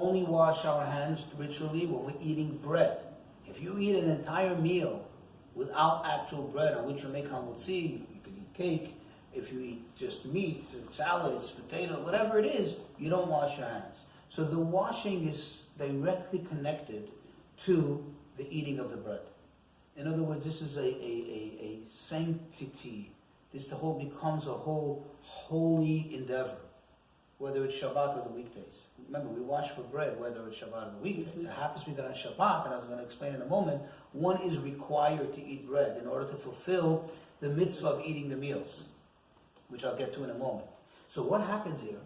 only wash our hands ritually when we're eating bread. If you eat an entire meal without actual bread on which you make hamotzi, you can eat cake. If you eat just meat, salads, potato, whatever it is, you don't wash your hands. So the washing is directly connected to the eating of the bread. In other words, this is a sanctity. This becomes a whole holy endeavor, whether it's Shabbat or the weekdays. Remember, we wash for bread, whether it's Shabbat or the weekdays. It happens to be that on Shabbat, and I was going to explain in a moment, one is required to eat bread in order to fulfill the mitzvah of eating the meals, which I'll get to in a moment. So what happens here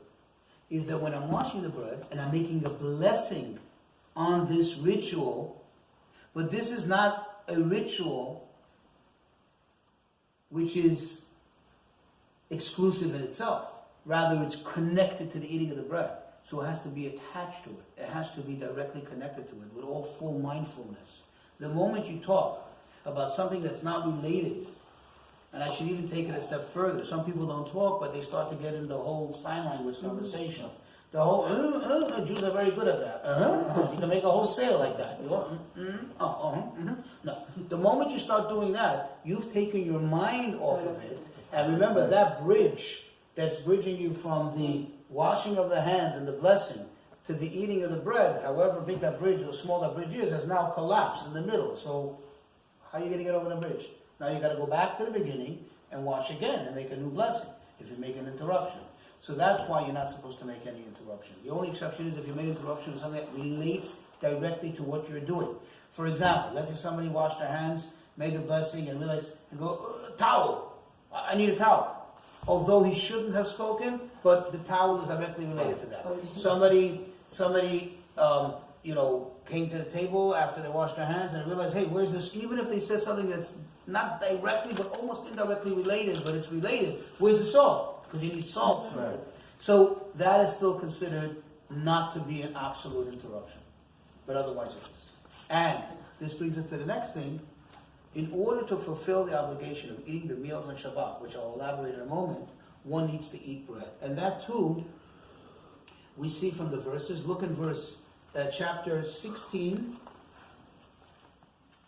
is that when I'm washing the bread and I'm making a blessing on this ritual, but this is not a ritual which is exclusive in itself. Rather, it's connected to the eating of the bread. So it has to be attached to it. It has to be directly connected to it with all full mindfulness. The moment you talk about something that's not related, and I should even take it a step further, some people don't talk, but they start to get into the whole sign language conversation. The whole, Jews are very good at that. You can make a whole sale like that. You go, No. The moment you start doing that, you've taken your mind off of it. And remember, that bridge that's bridging you from the washing of the hands and the blessing to the eating of the bread, however big that bridge or small that bridge is, has now collapsed in the middle. So how are you going to get over the bridge? Now you got to go back to the beginning and wash again and make a new blessing if you make an interruption. So that's why you're not supposed to make any interruption. The only exception is if you make an interruption with something that relates directly to what you're doing. For example, let's say somebody washed their hands, made the blessing, and realized, and go, towel. I need a towel. Although he shouldn't have spoken, but the towel is directly related to that. Somebody, came to the table after they washed their hands and realized, hey, where's this? Even if they said something that's not directly, but almost indirectly related, but it's related, where's the salt? Because you need salt for it. So that is still considered not to be an absolute interruption, but otherwise it is. And this brings us to the next thing. In order to fulfill the obligation of eating the meals on Shabbat, which I'll elaborate in a moment, one needs to eat bread. And that too, we see from the verses. Look in chapter 16,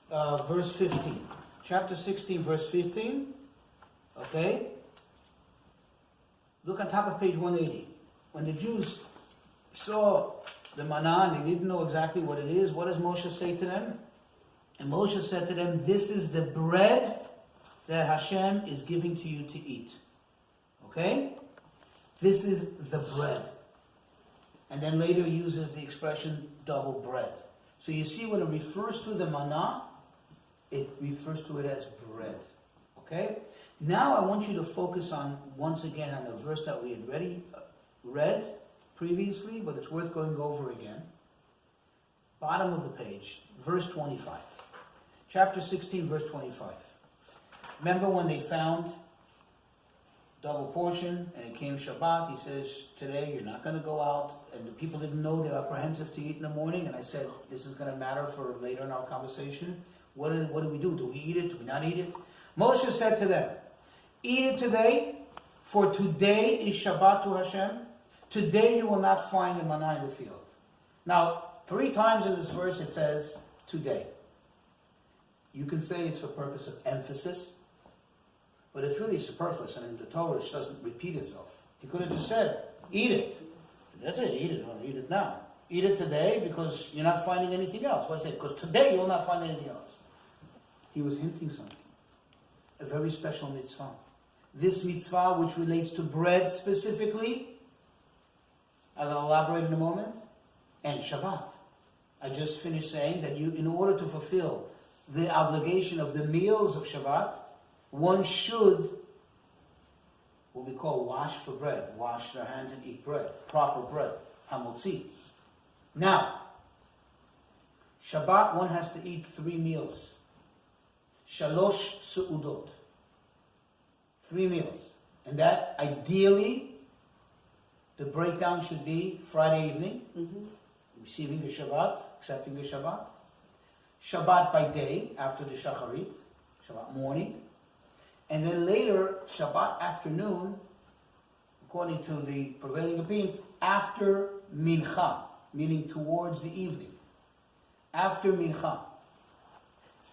verse 15. Chapter 16, verse 15. Okay? Look on top of page 180. When the Jews saw the manna and they didn't know exactly what it is, what does Moshe say to them? And Moshe said to them, this is the bread that Hashem is giving to you to eat. Okay? This is the bread. And then later uses the expression double bread. So you see when it refers to the manna, it refers to it as bread. Okay? Now I want you to focus on, once again, on the verse that we had read previously, but it's worth going over again. Bottom of the page, verse 25. Chapter 16, verse 25. Remember when they found double portion and it came Shabbat, he says, today you're not going to go out, and the people didn't know they were apprehensive to eat in the morning, and I said, this is going to matter for later in our conversation. What do we do? Do we eat it? Do we not eat it? Moshe said to them, eat it today, for today is Shabbat to Hashem. Today you will not find the manna in the field. Now, 3 times in this verse it says, today. You can say it's for purpose of emphasis, but it's really superfluous, and in the Torah it doesn't repeat itself. He could have just said, eat it. That's it, eat it, or eat it now. Eat it today because you're not finding anything else. What's it? Because today you will not find anything else. He was hinting something. A very special mitzvah. This mitzvah, which relates to bread specifically, as I'll elaborate in a moment, and Shabbat. I just finished saying that you, in order to fulfill the obligation of the meals of Shabbat, one should, what we call wash for bread, wash their hands and eat bread, proper bread, hamotzi. Now, Shabbat, one has to eat 3 meals. Shalosh su'udot. 3 meals. And that, ideally, the breakdown should be Friday evening, receiving the Shabbat, accepting the Shabbat. Shabbat by day, after the Shacharit, Shabbat morning. And then later, Shabbat afternoon, according to the prevailing opinions, after Mincha. meaning towards the evening, after mincha.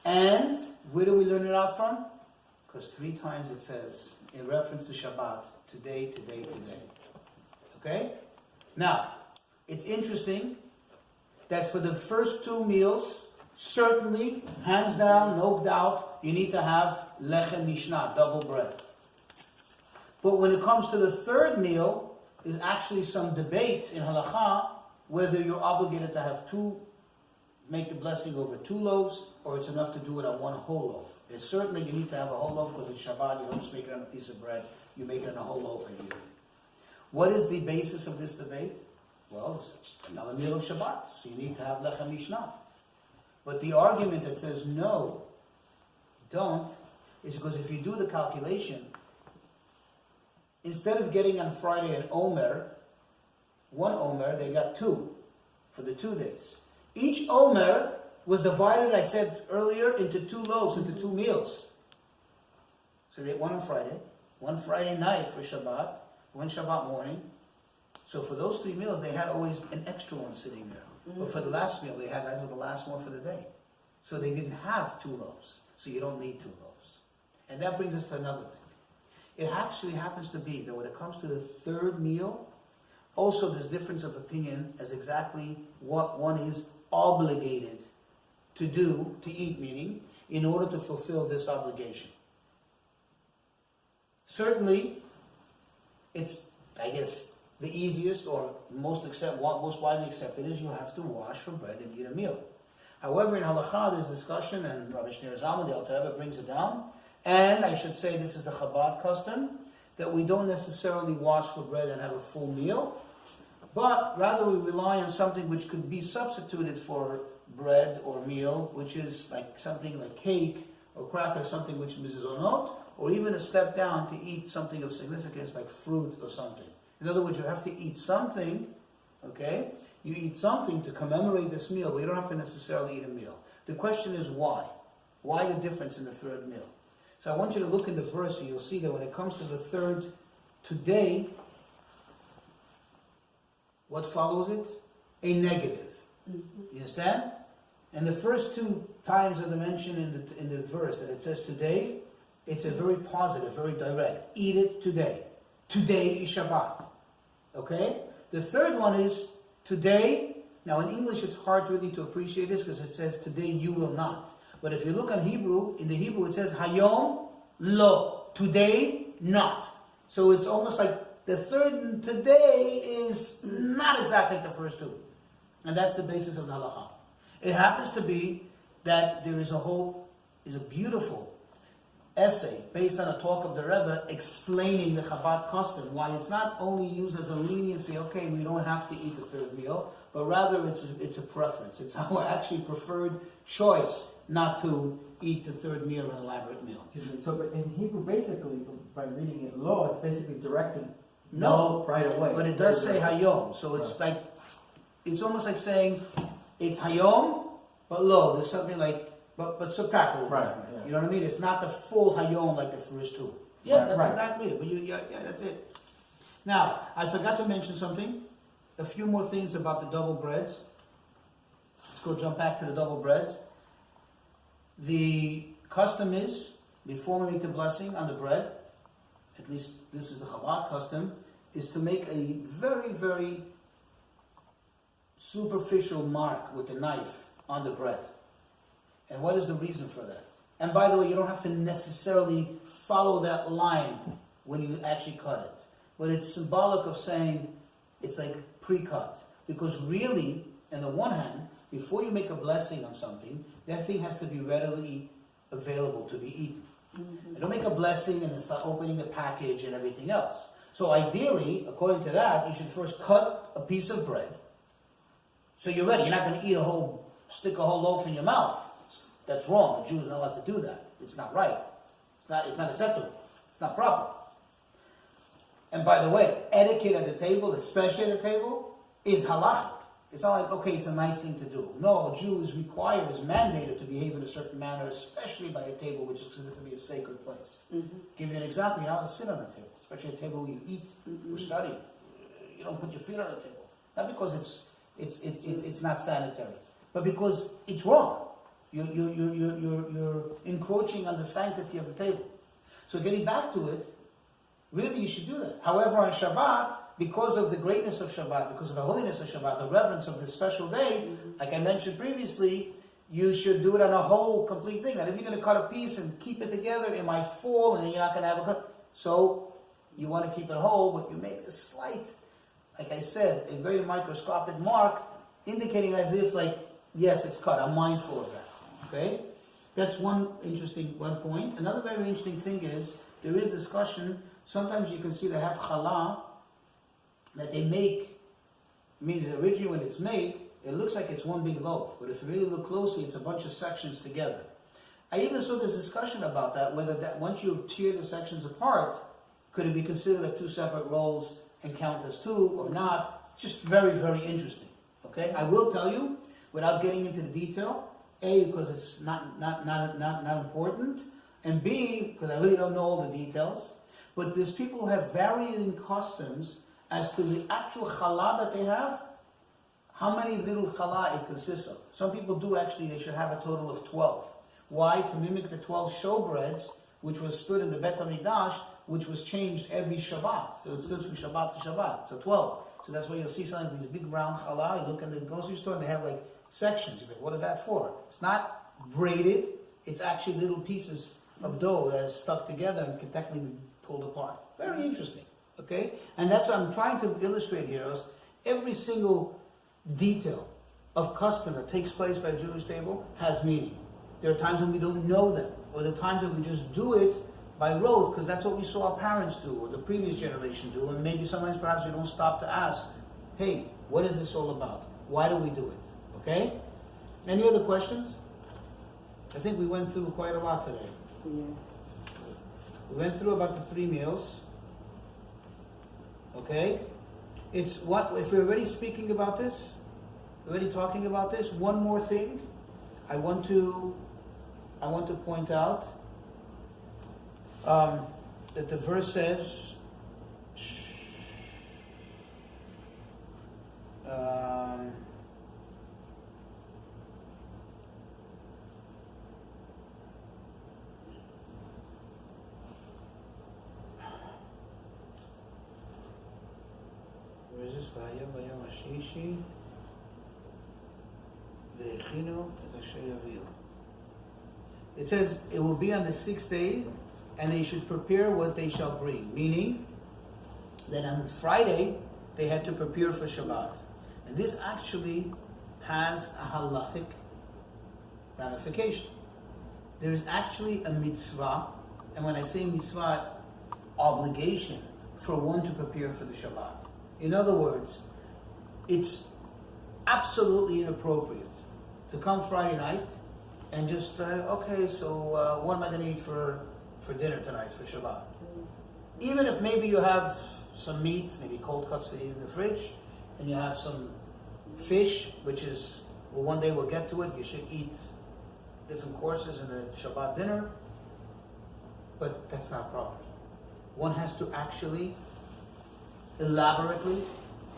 And where do we learn it out from? Because 3 times it says, in reference to Shabbat, today, today, today. Okay? Now, it's interesting that for the first 2 meals, certainly, hands down, no doubt, you need to have lechem mishnah, double bread. But when it comes to the 3rd meal, there's actually some debate in halakha whether you're obligated to have 2, make the blessing over 2 loaves, or it's enough to do it on 1 whole loaf. It's certainly you need to have a whole loaf because it's Shabbat, you don't just make it on a piece of bread, you make it on a whole loaf ideally. What is the basis of this debate? Well, it's another meal of Shabbat, so you need to have lechem mishnah. But the argument that says no, don't, is because if you do the calculation, instead of getting on Friday an omer, 1 omer, they got 2 for the 2 days. Each omer was divided, I said earlier, into 2 loaves, into 2 meals. So they had 1 on Friday, 1 Friday night for Shabbat, 1 Shabbat morning. So for those 3 meals, they had always an extra one sitting there. But for the last meal, that was the last one for the day. So they didn't have 2 loaves. So you don't need 2 loaves. And that brings us to another thing. It actually happens to be that when it comes to the 3rd meal, also there's difference of opinion as exactly what one is obligated to do, to eat, meaning, in order to fulfill this obligation. Certainly, it's, I guess, the easiest or most widely accepted is you have to wash for bread and eat a meal. However, in halakha, there's discussion, and Rabbi Shneur Zalman, the Alter Rebbe, brings it down. And I should say this is the Chabad custom, that we don't necessarily wash for bread and have a full meal, but rather we rely on something which could be substituted for bread or meal, which is like something like cake or cracker, something which is mizonot, or even a step down to eat something of significance like fruit or something. In other words, you have to eat something, okay? You eat something to commemorate this meal, but you don't have to necessarily eat a meal. The question is why? Why the difference in the 3rd meal? So I want you to look in the verse and you'll see that when it comes to the 3rd, today, what follows it? A negative. You understand? And the first 2 times that are mentioned in the verse that it says today, it's a very positive, very direct. Eat it today. Today is Shabbat. Okay? The 3rd one is today. Now in English it's hard really to appreciate this because it says today you will not. But if you look on Hebrew, in the Hebrew it says Hayom lo. Today not. So it's almost like the 3rd today is not exactly like the first 2. And that's the basis of the halakha. It happens to be that there is a beautiful essay based on a talk of the Rebbe explaining the Chabad custom, why it's not only used as a leniency, okay, we don't have to eat the 3rd meal, but rather it's a preference. It's our actually preferred choice not to eat the 3rd meal, an elaborate meal. So but in Hebrew, basically, by reading it lo, it's basically directing no right away. But it does say hayom, so it's like, it's almost like saying it's hayom, but lo, there's something like, but subtract right, yeah. You know what I mean? It's not the full hayom like the first 2. Yeah, that's exactly it. But that's it. Now, I forgot to mention something. A few more things about the double breads. Let's jump back to the double breads. The custom is, before we make the blessing on the bread, at least this is the Chabad custom, is to make a very, very superficial mark with the knife on the bread. And what is the reason for that? And by the way, you don't have to necessarily follow that line when you actually cut it. But it's symbolic of saying it's like pre-cut. Because really, on the one hand, before you make a blessing on something, that thing has to be readily available to be eaten. You don't make a blessing and then start opening the package and everything else. So ideally, according to that, you should first cut a piece of bread. So you're ready. You're not going to stick a whole loaf in your mouth. That's wrong. A Jew is not allowed to do that. It's not right. It's not acceptable. It's not proper. And by the way, etiquette at the table, especially at the table, is halachic. It's not like, okay, it's a nice thing to do. No, a Jew is mandated to behave in a certain manner, especially by a table which is considered to be a sacred place. Give you an example, you're not allowed to sit on a table, especially a table where you eat or study. You don't put your feet on the table. Not because it's not sanitary, but because it's wrong. You're encroaching on the sanctity of the table. So getting back to it, really you should do that. However, on Shabbat, because of the greatness of Shabbat, because of the holiness of Shabbat, the reverence of this special day, like I mentioned previously, you should do it on a whole, complete thing. And if you're going to cut a piece and keep it together, it might fall, and then you're not going to have a cut. So you want to keep it whole, but you make a slight, like I said, a very microscopic mark, indicating as if, like, yes, it's cut. I'm mindful of that. Okay? That's one point. Another very interesting thing is, there is discussion, sometimes you can see they have challah that they make, means originally when it's made, it looks like it's one big loaf, but if you really look closely, it's a bunch of sections together. I even saw this discussion about that, whether that once you tear the sections apart, could it be considered like two separate rolls and count as two or not? Just very, very interesting. Okay, I will tell you, without getting into the detail, A, because it's not important, and B, because I really don't know all the details, but there's people who have varying customs as to the actual challah that they have, how many little challah it consists of. Some people do actually, they should have a total of 12. Why? To mimic the 12 showbreads, which was stood in the Bet HaMikdash, which was changed every Shabbat. So it stood from Shabbat to Shabbat. So 12. So that's why you'll see sometimes these big round challah. You look in the grocery store and they have like sections. You go, what is that for? It's not braided. It's actually little pieces of dough that are stuck together and can technically be pulled apart. Very interesting. Okay? And that's what I'm trying to illustrate here is every single detail of custom that takes place by a Jewish table has meaning. There are times when we don't know them, or there are times when we just do it by rote, because that's what we saw our parents do, or the previous generation do, and maybe sometimes perhaps we don't stop to ask, hey, what is this all about? Why do we do it? Okay? Any other questions? I think we went through quite a lot today. Yeah. We went through about the 3 meals. Okay? It's what, if we're already speaking about this, already talking about this, one more thing I want to point out, that the verse says, where is this? Vayom Hashishi ve'echinu et asher yaviu. It says it will be on the 6th day, and they should prepare what they shall bring. Meaning that on Friday they had to prepare for Shabbat, and this actually has a halachic ramification. There is actually a mitzvah, and when I say mitzvah, obligation for one to prepare for the Shabbat. In other words, it's absolutely inappropriate to come Friday night and just, okay, so what am I going to eat for dinner tonight, for Shabbat? Even if maybe you have some meat, maybe cold cuts to eat in the fridge, and you have some fish, which is, well, one day we'll get to it, you should eat different courses in the Shabbat dinner, but that's not proper. One has to actually elaborately,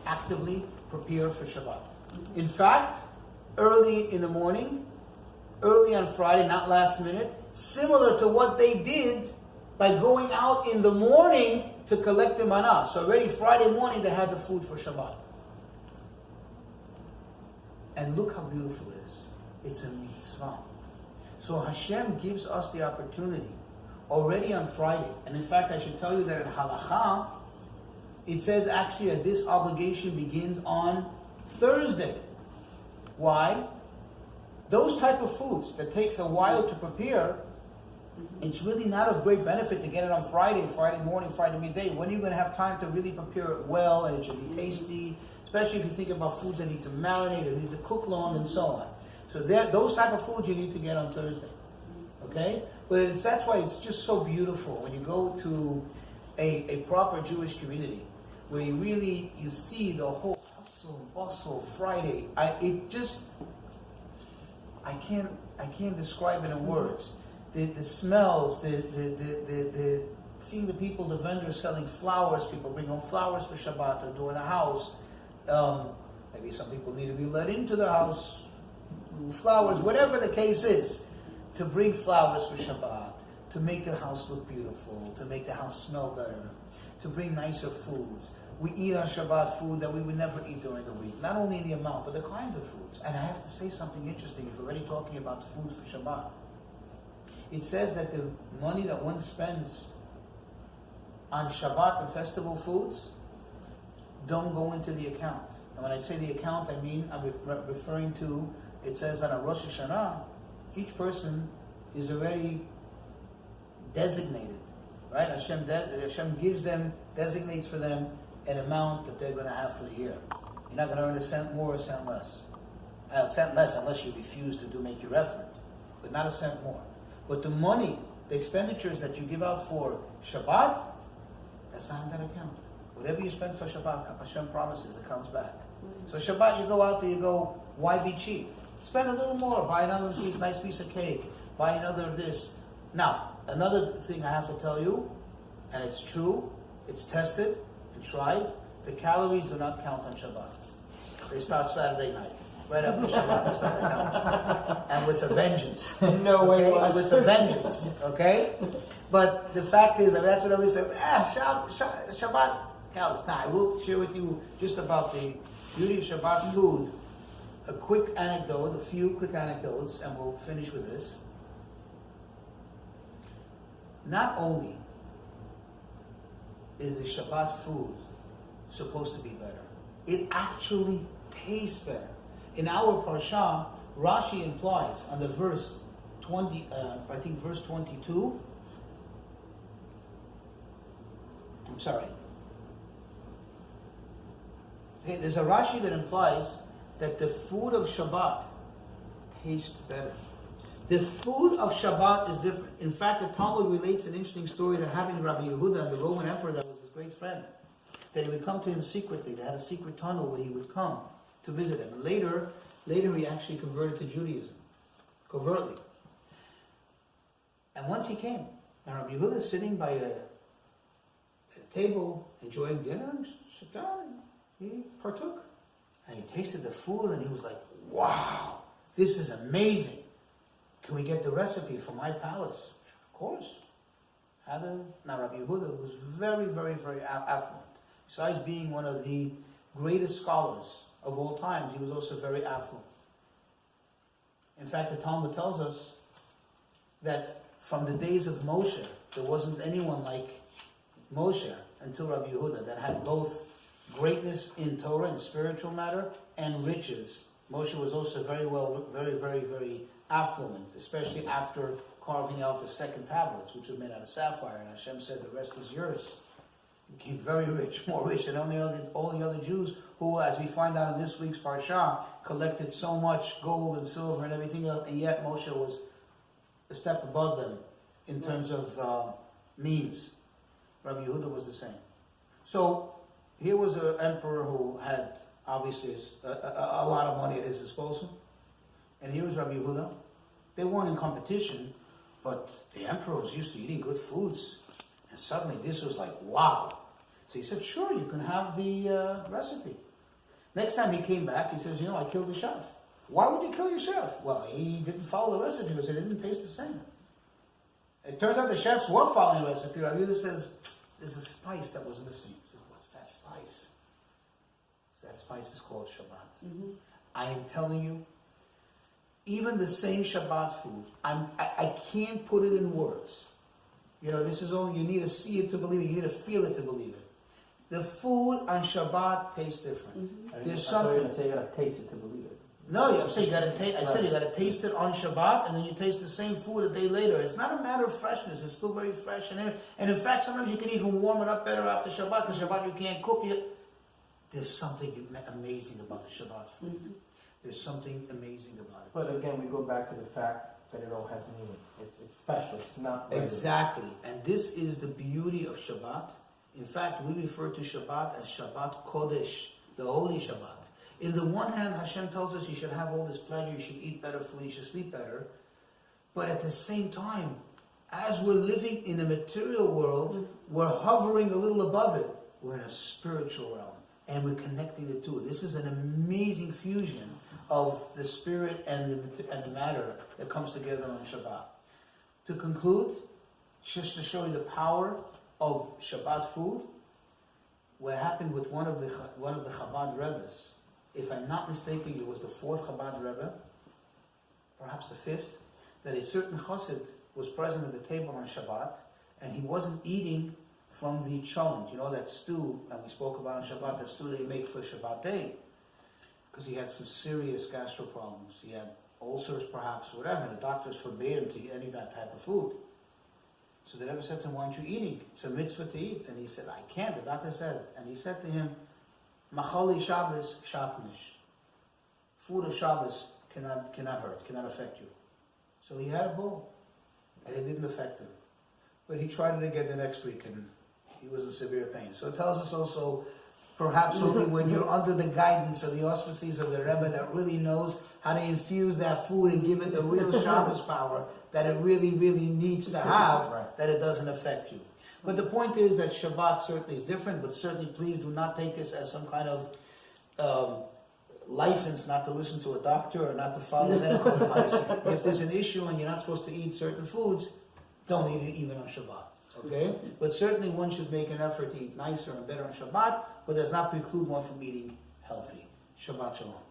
actively prepare for Shabbat. In fact, early in the morning, early on Friday, not last minute, similar to what they did by going out in the morning to collect the manna. So already Friday morning they had the food for Shabbat. And look how beautiful it is. It's a mitzvah. So Hashem gives us the opportunity already on Friday. And in fact, I should tell you that in Halakha, it says actually that this obligation begins on Thursday. Why? Those type of foods that takes a while to prepare, it's really not of great benefit to get it on Friday morning, Friday midday. When are you going to have time to really prepare it well, and it should be tasty, especially if you think about foods that need to marinate, or need to cook long, and so on. So those type of foods you need to get on Thursday. Okay? But that's why it's just so beautiful when you go to a proper Jewish community, where you see the whole hustle and bustle Friday. I can't describe it in words. The smells, the seeing the people, the vendors selling flowers. People bring home flowers for Shabbat or do in the house. Like Maybe some people need to be let into the house, flowers, whatever the case is, to bring flowers for Shabbat, to make the house look beautiful, to make the house smell better, to bring nicer foods. We eat on Shabbat food that we would never eat during the week. Not only in the amount, but the kinds of foods. And I have to say something interesting if we're already talking about food for Shabbat. It says that the money that one spends on Shabbat and festival foods don't go into the account. And when I say the account, I mean I'm referring to, it says that on Rosh Hashanah, each person is already designated, right? Hashem designates for them an amount that they're going to have for the year. You're not going to earn a cent more or a cent less. A cent less unless you refuse to make your effort, but not a cent more. But the money, the expenditures that you give out for Shabbat, that's not in that account. Whatever you spend for Shabbat, Hashem promises it comes back. So Shabbat, you go out there, you go, why be cheap? Spend a little more, buy another nice piece of cake, buy another this. Now, another thing I have to tell you, and it's true, it's tested, and tried, the calories do not count on Shabbat. They start Saturday night. Right after Shabbat, they start to count. And with a vengeance. No way. Okay? With a vengeance. Okay? But the fact is, that's what I always say, Shabbat calories. Now, I will share with you just about the beauty of Shabbat food. A quick anecdote, a few quick anecdotes, and we'll finish with this. Not only is the Shabbat food supposed to be better, it actually tastes better. In our Parasha, Rashi implies on the verse 20, I think verse 22. I'm sorry. Okay, there's a Rashi that implies that the food of Shabbat tastes better. The food of Shabbat is different. In fact, the Talmud relates an interesting story that having Rabbi Yehuda, the Roman emperor that was his great friend, that he would come to him secretly. They had a secret tunnel where he would come to visit him. And later he actually converted to Judaism, covertly. And once he came, and Rabbi Yehuda is sitting by a table, enjoying dinner, and sat down, and he partook. And he tasted the food, and he was like, wow, this is amazing. Can we get the recipe for my palace? Of course. Now Rabbi Yehuda was very, very, very affluent. Besides being one of the greatest scholars of all times, he was also very affluent. In fact, the Talmud tells us that from the days of Moshe, there wasn't anyone like Moshe until Rabbi Yehuda that had both greatness in Torah and spiritual matter and riches. Moshe was also very, very affluent, especially after carving out the second tablets, which were made out of sapphire, and Hashem said, the rest is yours. He became very rich, more rich than all the other Jews who, as we find out in this week's Parasha, collected so much gold and silver and everything else, and yet Moshe was a step above them in terms of means. Rabbi Yehuda was the same. So, here was an emperor who had, obviously, a lot of money at his disposal. And here was Rabbi Yehuda. They weren't in competition, but the emperor was used to eating good foods. And suddenly this was like, wow. So he said, sure, you can have the recipe. Next time he came back, he says, I killed the chef. Why would you kill your chef? Well, he didn't follow the recipe because it didn't taste the same. It turns out the chefs were following the recipe. Rabbi Yehuda says, there's a spice that was missing. He says, what's that spice? That spice is called Shabbat. Mm-hmm. I am telling you, even the same Shabbat food, I can't put it in words. This is only, you need to see it to believe it. You need to feel it to believe it. The food on Shabbat tastes different. Mm-hmm. There's something. I thought you were going to say you got to taste it to believe it. No, I'm saying you got to taste. I said you got to taste it on Shabbat, and then you taste the same food a day later. It's not a matter of freshness. It's still very fresh, and in fact, sometimes you can even warm it up better after Shabbat. Because Shabbat you can't cook it. There's something amazing about the Shabbat food. Mm-hmm. There's something amazing about it. But again, we go back to the fact that it all has meaning. It's special. It's not regular. Exactly. And this is the beauty of Shabbat. In fact, we refer to Shabbat as Shabbat Kodesh, the holy Shabbat. In the one hand, Hashem tells us you should have all this pleasure, you should eat better food, you should sleep better. But at the same time, as we're living in a material world, we're hovering a little above it. We're in a spiritual realm. and we're connecting the two. This is an amazing fusion of the spirit and the matter that comes together on Shabbat. To conclude, just to show you the power of Shabbat food, what happened with one of the Chabad Rebbes, if I'm not mistaken, it was the fourth Chabad Rebbe, perhaps the fifth, that a certain chassid was present at the table on Shabbat, and he wasn't eating from the cholent, that stew, and we spoke about on Shabbat, that stew they make for Shabbat day, because he had some serious gastro problems. He had ulcers, perhaps, whatever. The doctors forbade him to eat any of that type of food. So the Rebbe said to him, "Why aren't you eating? It's a mitzvah to eat." And he said, "I can't." The doctor said, and he said to him, "Machali Shabbos shatnish." Food of Shabbos cannot hurt, cannot affect you. So he had a bowl, and it didn't affect him. But he tried it again the next week, and he was in severe pain. So it tells us also, perhaps only when you're under the guidance of the auspices of the Rebbe that really knows how to infuse that food and give it the real Shabbos power that it really, really needs to have, that it doesn't affect you. But the point is that Shabbat certainly is different, but certainly please do not take this as some kind of license not to listen to a doctor or not to follow medical advice. If there's an issue and you're not supposed to eat certain foods, don't eat it even on Shabbat. Okay? But certainly one should make an effort to eat nicer and better on Shabbat, but does not preclude one from eating healthy. Shabbat Shalom.